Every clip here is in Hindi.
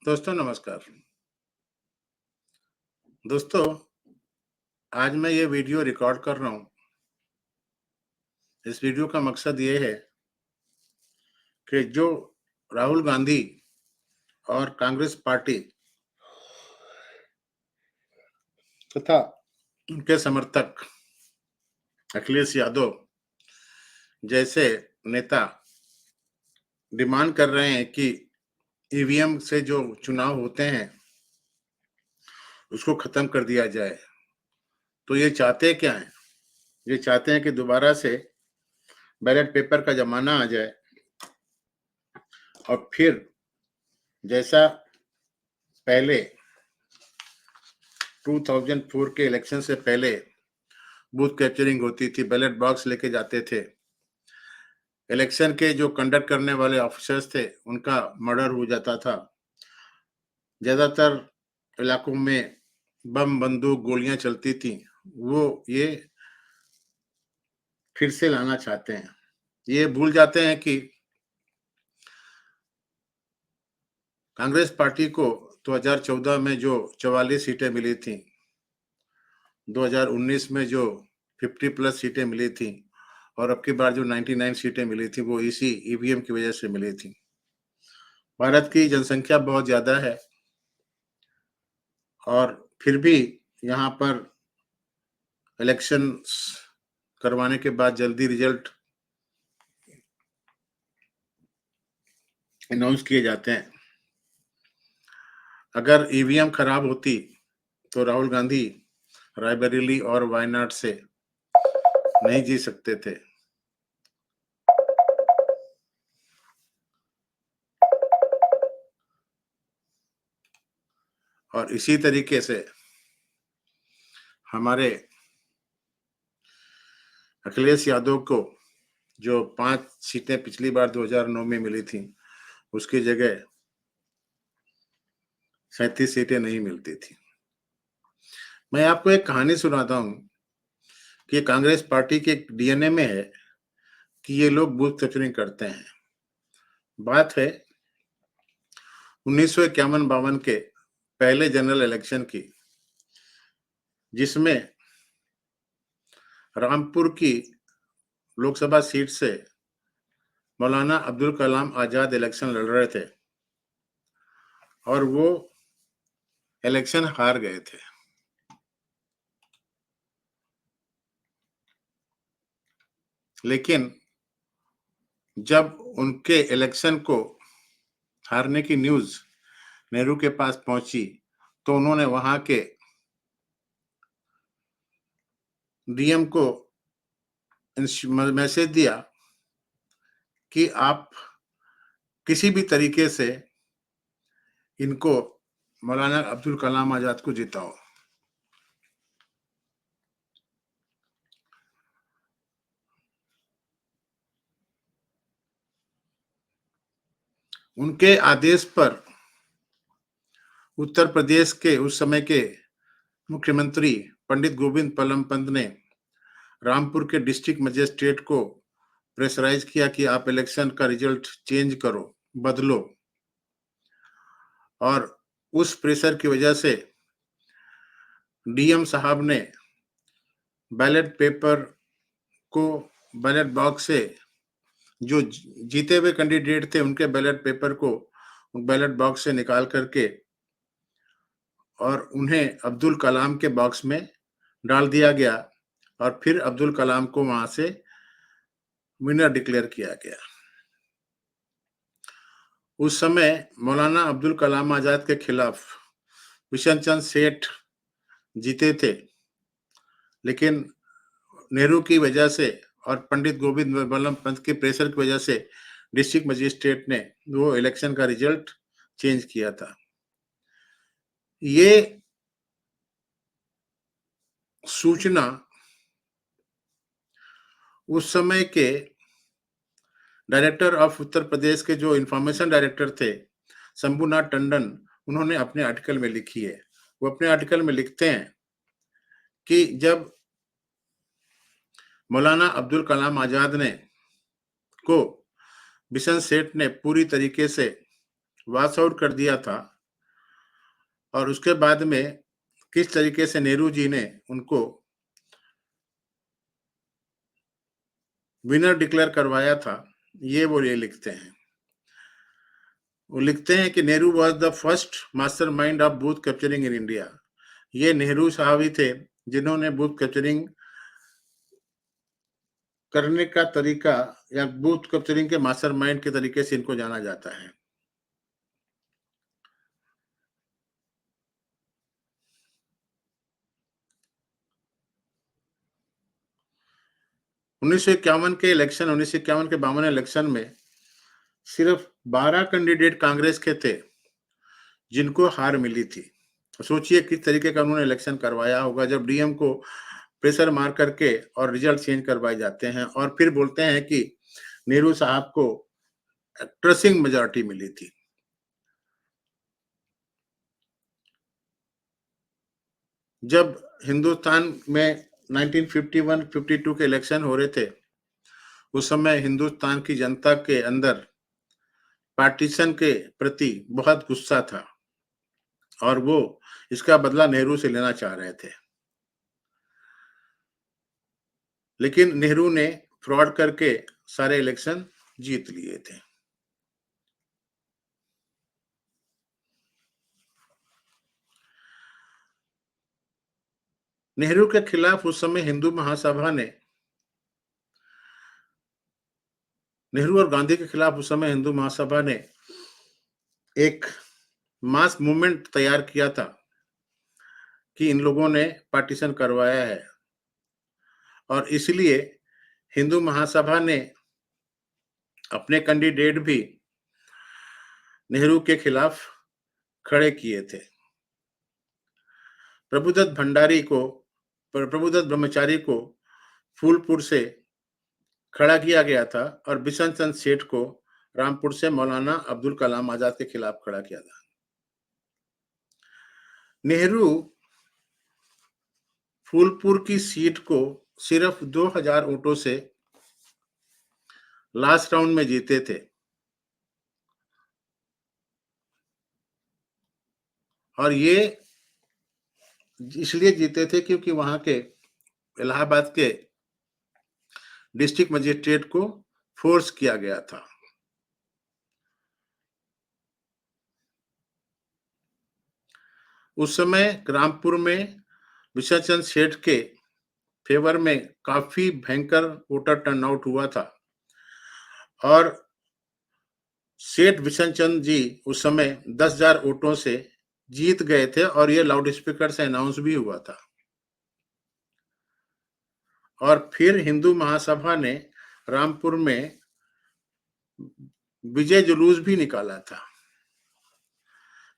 दोस्तों नमस्कार। दोस्तों, आज मैं ये वीडियो रिकॉर्ड कर रहा हूँ। इस वीडियो का मकसद ये है कि जो राहुल गांधी और कांग्रेस पार्टी तथा उनके समर्थक अखिलेश यादव जैसे नेता डिमांड कर रहे हैं कि ईवीएम से जो चुनाव होते हैं, उसको खत्म कर दिया जाए। तो ये चाहते क्या हैं? ये चाहते हैं कि दोबारा से बैलेट पेपर का ज़माना आ जाए और फिर जैसा पहले 2004 के इलेक्शन से पहले बूथ कैप्चरिंग होती थी, बैलेट बॉक्स लेके जाते थे। इलेक्शन के जो कंडक्ट करने वाले ऑफिसर्स थे, उनका मर्डर हो जाता था। ज़्यादातर इलाकों में बम, बंदूक, गोलियां चलती थी। वो ये फिर से लाना चाहते हैं। ये भूल जाते हैं कि कांग्रेस पार्टी को 2014 में जो 44 सीटें मिली थी, 2019 में जो 50 प्लस सीटें मिली थी और अब की बार जो 99 सीटें मिली थी, वो इसी ईवीएम की वजह से मिली थी। भारत की जनसंख्या बहुत ज़्यादा है और फिर भी यहाँ पर इलेक्शंस करवाने के बाद जल्दी रिजल्ट अनाउंस किए जाते हैं। अगर ईवीएम खराब होती तो राहुल गांधी रायबरेली और वायनाड से नहीं जीत सकते थे। और इसी तरीके से हमारे अखिलेश यादव को जो 5 सीटें पिछली बार 2009 में मिली थी, उसकी जगह 37 सीटें नहीं मिलती थी। मैं आपको एक कहानी सुनाता हूँ कि कांग्रेस पार्टी के डीएनए में है कि ये लोग बूथ कैप्चरिंग करते हैं। बात है 1951-52 के पहले जनरल इलेक्शन की, जिसमें रामपुर की लोकसभा सीट से मौलाना अब्दुल कलाम आजाद इलेक्शन लड़ रहे थे और वो इलेक्शन हार गए थे। लेकिन जब उनके इलेक्शन को हारने की न्यूज़ नेहरू के पास पहुंची, तो उन्होंने वहां के डीएम को मैसेज दिया कि आप किसी भी तरीके से इनको मौलाना अब्दुल कलाम आजाद को जिताओ। उनके आदेश पर उत्तर प्रदेश के उस समय के मुख्यमंत्री पंडित गोविंद पल्लम पंत ने रामपुर के डिस्ट्रिक्ट मजिस्ट्रेट को प्रेशराइज किया कि आप इलेक्शन का रिजल्ट चेंज करो, बदलो। और उस प्रेशर की वजह से डीएम साहब ने बैलेट पेपर को बैलेट बॉक्स से जो जीते हुए कैंडिडेट थे, उनके बैलेट पेपर को बैलेट बॉक्स से निकाल करके और उन्हें अब्दुल कलाम के बॉक्स में डाल दिया गया और फिर अब्दुल कलाम को वहां से विनर डिक्लेयर किया गया। उस समय मौलाना अब्दुल कलाम आजाद के खिलाफ बिशन चंद्र सेठ जीते थे, लेकिन नेहरू की वजह से और पंडित गोविंद बल्लभ पंत के प्रेशर की वजह से डिस्ट्रिक्ट मजिस्ट्रेट ने वो इलेक्शन का रिजल्ट चेंज किया था। ये सूचना उस समय के डायरेक्टर ऑफ उत्तर प्रदेश के जो इंफॉर्मेशन डायरेक्टर थे, शंभुनाथ टंडन, उन्होंने अपने आर्टिकल में लिखी है। वो अपने आर्टिकल में लिखते हैं कि जब मौलाना अब्दुल कलाम आजाद ने को बिशन सेठ ने पूरी तरीके से वॉश आउट कर दिया था, और उसके बाद में किस तरीके से नेहरू जी ने उनको विनर डिक्लेयर करवाया था, ये लिखते हैं। वो लिखते हैं कि Nehru was the first mastermind of booth capturing in India. ये नेहरू साहब ही थे जिन्होंने बूथ कैप्चरिंग करने का तरीका या बूथ कैप्चरिंग के मास्टरमाइंड के तरीके से इनको जाना जाता है। उन्नीस सौ इक्यावन के 52 इलेक्शन में सिर्फ 12 कैंडिडेट कांग्रेस के थे जिनको हार मिली थी। सोचिए किस तरीके का उन्होंने इलेक्शन करवाया होगा, जब डीएम को प्रेशर मार करके और रिजल्ट चेंज करवाए जाते हैं और फिर बोलते हैं कि नेहरू साहब को ट्रसिंग मेजॉरिटी मिली थी। जब हिंदुस्तान में 1951-52 के इलेक्शन हो रहे थे, उस समय हिंदुस्तान की जनता के अंदर पार्टीशन के प्रति बहुत गुस्सा था और वो इसका बदला नेहरू से लेना चाह रहे थे। लेकिन नेहरू ने फ्रॉड करके सारे इलेक्शन जीत लिए थे। नेहरू के खिलाफ उस समय हिंदू महासभा ने, नेहरू और गांधी के खिलाफ उस समय हिंदू महासभा ने एक मास मूवमेंट तैयार किया था कि इन लोगों ने पार्टीशन करवाया है, और इसलिए हिंदू महासभा ने अपने कैंडिडेट भी नेहरू के खिलाफ खड़े किए थे। प्रभुदत्त ब्रह्मचारी को फूलपुर से खड़ा किया गया था और बिशन चंद्र सेठ को रामपुर से मौलाना अब्दुल कलाम आजाद के खिलाफ खड़ा किया था। नेहरू फूलपुर की सीट को सिर्फ 2000 वोटों से लास्ट राउंड में जीते थे, और ये इसलिए जीते थे क्योंकि वहां के इलाहाबाद के डिस्ट्रिक्ट मजिस्ट्रेट को फोर्स किया गया था। उस समय रामपुर में बिशन चंद्र सेठ के फेवर में काफी भयंकर वोटर टर्नआउट हुआ था और सेठ बिशन चंद्र जी उस समय 10,000 वोटों से जीत गए थे और ये लाउड स्पीकर से अनाउंस भी हुआ था। और फिर हिंदू महासभा ने रामपुर में विजय जुलूस भी निकाला था।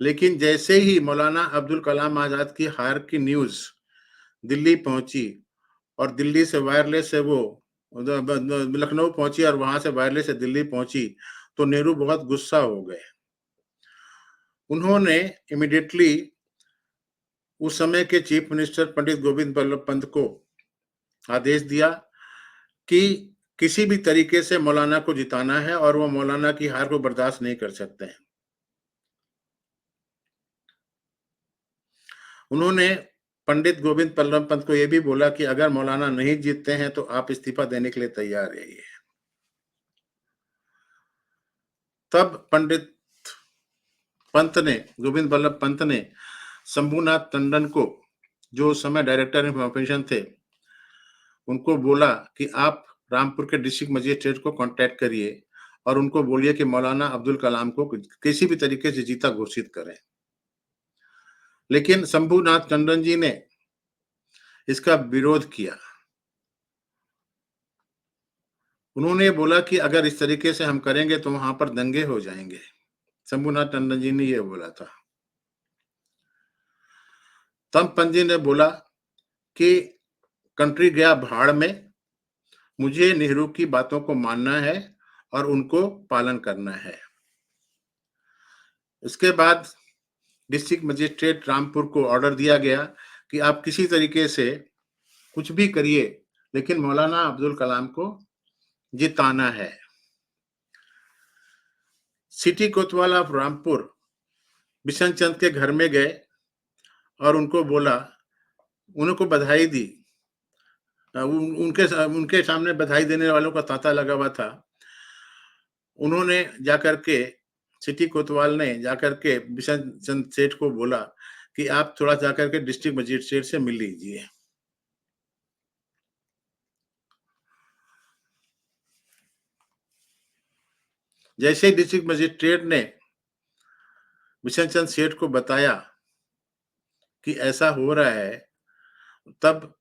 लेकिन जैसे ही मौलाना अब्दुल कलाम आजाद की हार की न्यूज दिल्ली पहुंची और दिल्ली से वायरलेस से वो लखनऊ पहुंची और वहां से वायरलेस से दिल्ली पहुंची, तो नेहरू बहुत गुस्सा हो गए। उन्होंने इमीडिएटली उस समय के चीफ मिनिस्टर पंडित गोविंद बल्लभ पंत को आदेश दिया कि किसी भी तरीके से मौलाना को जिताना है और वो मौलाना की हार को बर्दाश्त नहीं कर सकते हैं। उन्होंने पंडित गोविंद बल्लभ पंत को यह भी बोला कि अगर मौलाना नहीं जीतते हैं तो आप इस्तीफा देने के लिए तैयार रहिए। तब पंडित पंत ने, गोविंद बल्लभ पंत ने शंभुनाथ टंडन को, जो उस समय डायरेक्टर इंफॉर्मेशन थे, उनको बोला कि आप रामपुर के डिस्ट्रिक्ट मजिस्ट्रेट को कांटेक्ट करिए और उनको बोलिए कि मौलाना अब्दुल कलाम को किसी भी तरीके से जीता घोषित करें। लेकिन शंभुनाथ टंडन जी ने इसका विरोध किया। उन्होंने बोला कि अगर इस तरीके से हम करेंगे तो वहां पर दंगे हो जाएंगे। शंभुनाथ टंडन जी ने यह बोला था। तब पंत जी ने बोला कि कंट्री गया भाड़ में, मुझे नेहरू की बातों को मानना है और उनको पालन करना है। इसके बाद डिस्ट्रिक्ट मजिस्ट्रेट रामपुर को ऑर्डर दिया गया कि आप किसी तरीके से कुछ भी करिए, लेकिन मौलाना अब्दुल कलाम को जिताना है। City Kotwal of Rampur Bishan चंद के घर में गए और उनको बोला, उनको बधाई दी। उनके सामने बधाई देने वालों का तांता लगा हुआ था। उन्होंने जाकर के, सिटी कोतवाल ने जाकर के बिशन चंद सेठ को बोला कि आप थोड़ा जाकर के डिस्ट्रिक्ट मजिस्ट्रेट से मिल लीजिए। जैसे ही डिस्ट्रिक्ट मजिस्ट्रेट ने बिशन चंद सेठ को बताया कि ऐसा हो रहा है, तब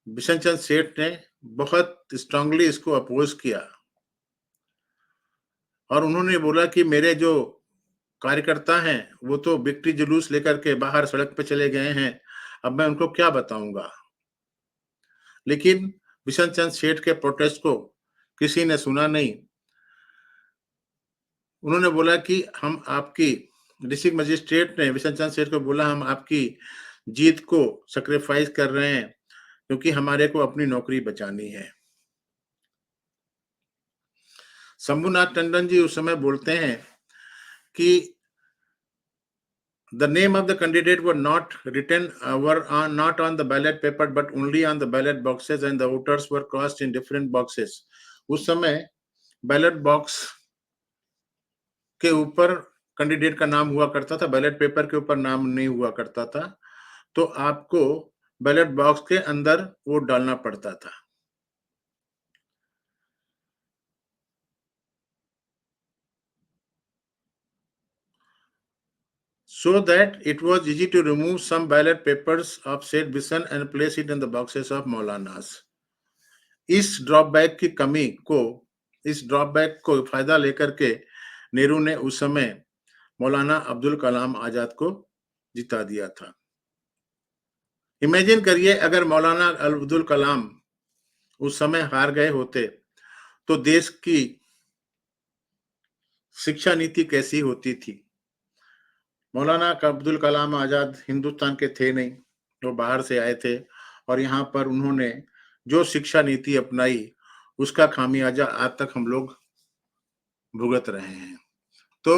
बिशन चंद सेठ ने बहुत स्ट्रांगली इसको अपोज किया और उन्होंने बोला कि मेरे जो कार्यकर्ता हैं वो तो विक्ट्री जुलूस लेकर के बाहर सड़क पे चले गए हैं, अब मैं उनको क्या बताऊंगा। लेकिन बिशन चंद सेठ के प्रोटेस्ट को किसी ने सुना नहीं। उन्होंने बोला कि हम आपकी, डिस्ट्रिक्ट मजिस्ट्रेट ने बिशन चंद सेठ को बोला, हम आपकी जीत को सैक्रिफाइस कर रहे हैं क्योंकि हमारे को अपनी नौकरी बचानी है। शंभुनाथ टंडन जी उस समय बोलते हैं कि the name of the candidate were not written not on the ballot paper but only on the ballot boxes and the voters were crossed in different boxes. उस समय बैलेट बॉक्स के ऊपर कैंडिडेट का नाम हुआ करता था, बैलेट पेपर के ऊपर नाम नहीं हुआ करता था, तो आपको बैलेट बॉक्स के अंदर वोट डालना पड़ता था। So that it was easy to remove some ballot papers of said Bisan and place it in the boxes of Maulanas. इस ड्रॉबैक को फायदा लेकर के नेहरू ने उस समय मौलाना अब्दुल कलाम आजाद को जिता दिया था। इमेजिन करिए अगर मौलाना अब्दुल कलाम उस समय हार गए होते तो देश की शिक्षा नीति कैसी होती थी। मौलाना अब्दुल कलाम आजाद हिंदुस्तान के थे नहीं, वो बाहर से आए थे और यहाँ पर उन्होंने जो शिक्षा नीति अपनाई उसका खामियाजा आज तक हम लोग भुगत रहे हैं। तो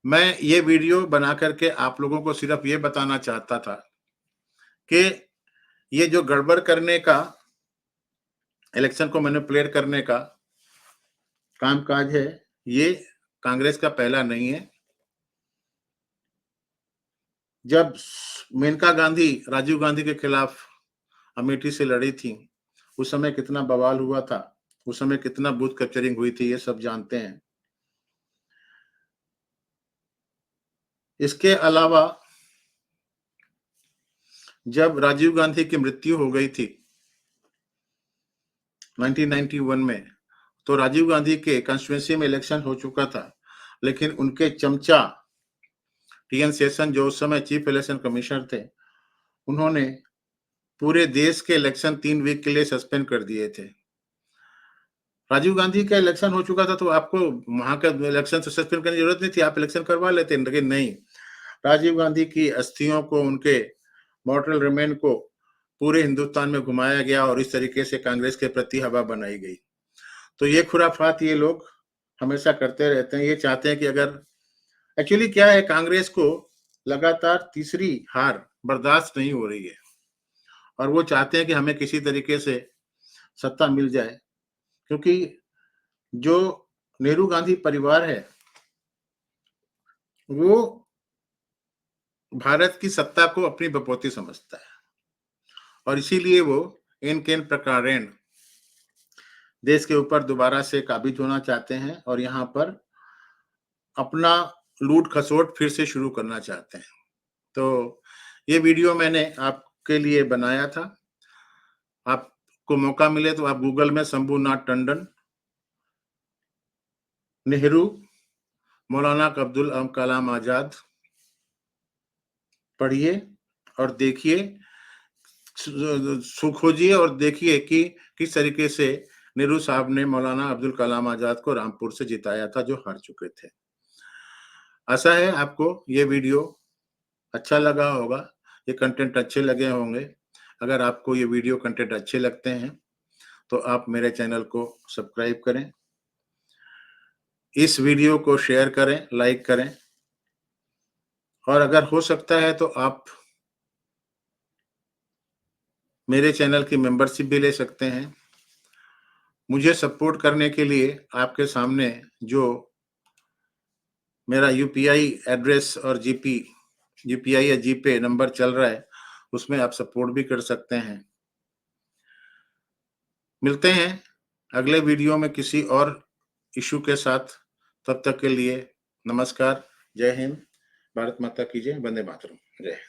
मैं ये वीडियो बना करके आप लोगों को सिर्फ ये बताना चाहता था कि ये जो गड़बड़ करने का, इलेक्शन को मैनिपुलेट करने का कामकाज है, ये कांग्रेस का पहला नहीं है। जब मेनका गांधी राजीव गांधी के खिलाफ अमेठी से लड़ी थी, उस समय कितना बवाल हुआ था, उस समय कितना बूथ कैप्चरिंग हुई थी, ये सब जानते हैं। इसके अलावा जब राजीव गांधी की मृत्यु हो गई थी 1991 में, तो राजीव गांधी के कॉन्स्टिट्यूएंसी में इलेक्शन हो चुका था, लेकिन उनके चमचा टीएन शेषन जो उस समय चीफ इलेक्शन कमिश्नर थे, उन्होंने पूरे देश के इलेक्शन 3 वीक के लिए सस्पेंड कर दिए थे। राजीव गांधी का इलेक्शन हो चुका था तो आपको वहां का इलेक्शन सस्पेंड करने की जरूरत नहीं थी, आप इलेक्शन करवा लेते, लेकिन नहीं, राजीव गांधी की अस्थियों को, उनके मॉर्टल रिमेन को पूरे हिंदुस्तान में घुमाया गया और इस तरीके से कांग्रेस के प्रति हवा बनाई गई। तो ये खुराफात ये लोग हमेशा करते रहते हैं। ये चाहते हैं कि अगर एक्चुअली क्या है, कांग्रेस को लगातार तीसरी हार बर्दाश्त नहीं हो रही है और वो चाहते हैं कि हमें किसी तरीके से सत्ता मिल जाए, क्योंकि जो नेहरू गांधी परिवार है वो भारत की सत्ता को अपनी बपौती समझता है और इसीलिए वो इन केन प्रकारेण देश के ऊपर दोबारा से काबिज होना चाहते हैं और यहाँ पर अपना लूट खसोट फिर से शुरू करना चाहते हैं। तो ये वीडियो मैंने आपके लिए बनाया था। आपको मौका मिले तो आप गूगल में शंभुनाथ टंडन, नेहरू, मौलाना अब्दुल कलाम आजाद पढ़िए और देखिए, खोजिए और देखिए कि किस तरीके से नेहरू साहब ने मौलाना अब्दुल कलाम आजाद को रामपुर से जिताया था, जो हार चुके थे। आशा है आपको ये वीडियो अच्छा लगा होगा, ये कंटेंट अच्छे लगे होंगे। अगर आपको ये वीडियो कंटेंट अच्छे लगते हैं तो आप मेरे चैनल को सब्सक्राइब करें, इस वीडियो को शेयर करें, लाइक करें और अगर हो सकता है तो आप मेरे चैनल की मेंबरशिप भी ले सकते हैं। मुझे सपोर्ट करने के लिए आपके सामने जो मेरा यूपीआई एड्रेस और यूपीआई या जीपे नंबर चल रहा है, उसमें आप सपोर्ट भी कर सकते हैं। मिलते हैं अगले वीडियो में किसी और इश्यू के साथ। तब तक के लिए नमस्कार, जय हिंद, भारत माता की जय, वंदे मातरम, जय।